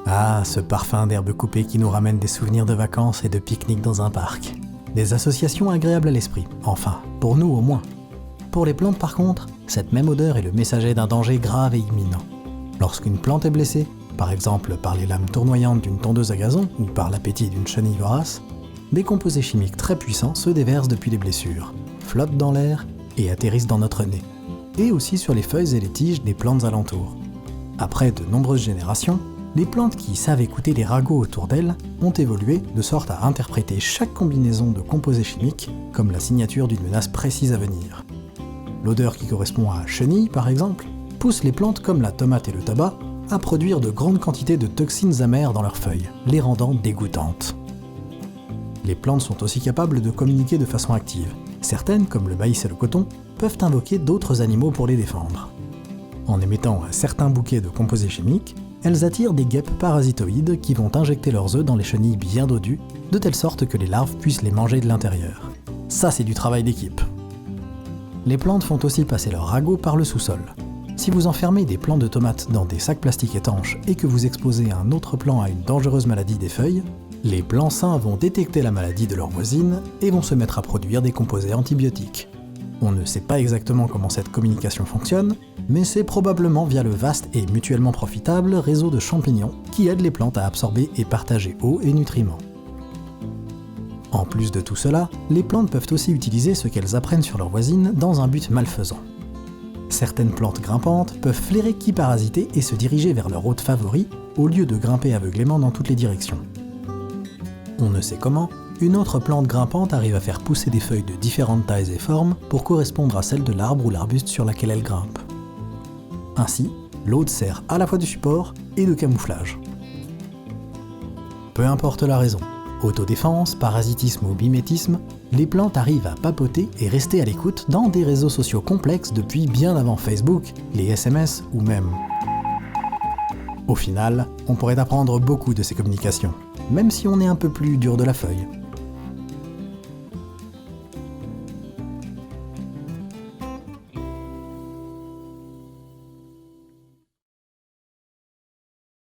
Ah, ce parfum d'herbe coupée qui nous ramène des souvenirs de vacances et de pique-nique dans un parc. Des associations agréables à l'esprit, enfin, pour nous au moins. Pour les plantes par contre, cette même odeur est le messager d'un danger grave et imminent. Lorsqu'une plante est blessée, par exemple par les lames tournoyantes d'une tondeuse à gazon ou par l'appétit d'une chenille vorace, des composés chimiques très puissants se déversent depuis les blessures, flottent dans l'air et atterrissent dans notre nez, et aussi sur les feuilles et les tiges des plantes alentours. Après de nombreuses générations, les plantes qui savent écouter les ragots autour d'elles ont évolué de sorte à interpréter chaque combinaison de composés chimiques comme la signature d'une menace précise à venir. L'odeur qui correspond à chenille, par exemple, pousse les plantes comme la tomate et le tabac à produire de grandes quantités de toxines amères dans leurs feuilles, les rendant dégoûtantes. Les plantes sont aussi capables de communiquer de façon active. Certaines, comme le maïs et le coton, peuvent invoquer d'autres animaux pour les défendre. En émettant un certain bouquet de composés chimiques, elles attirent des guêpes parasitoïdes qui vont injecter leurs œufs dans les chenilles bien dodues, de telle sorte que les larves puissent les manger de l'intérieur. Ça, c'est du travail d'équipe. Les plantes font aussi passer leurs ragots par le sous-sol. Si vous enfermez des plants de tomates dans des sacs plastiques étanches et que vous exposez un autre plant à une dangereuse maladie des feuilles, les plants sains vont détecter la maladie de leur voisine et vont se mettre à produire des composés antibiotiques. On ne sait pas exactement comment cette communication fonctionne, mais c'est probablement via le vaste et mutuellement profitable réseau de champignons qui aide les plantes à absorber et partager eau et nutriments. En plus de tout cela, les plantes peuvent aussi utiliser ce qu'elles apprennent sur leurs voisines dans un but malfaisant. Certaines plantes grimpantes peuvent flairer qui parasiter et se diriger vers leur hôte favori au lieu de grimper aveuglément dans toutes les directions. On ne sait comment, une autre plante grimpante arrive à faire pousser des feuilles de différentes tailles et formes pour correspondre à celles de l'arbre ou l'arbuste sur laquelle elle grimpe. Ainsi, l'hôte sert à la fois de support et de camouflage. Peu importe la raison, autodéfense, parasitisme ou mimétisme, les plantes arrivent à papoter et rester à l'écoute dans des réseaux sociaux complexes depuis bien avant Facebook, les SMS ou même. Au final, on pourrait apprendre beaucoup de ces communications, même si on est un peu plus dur de la feuille.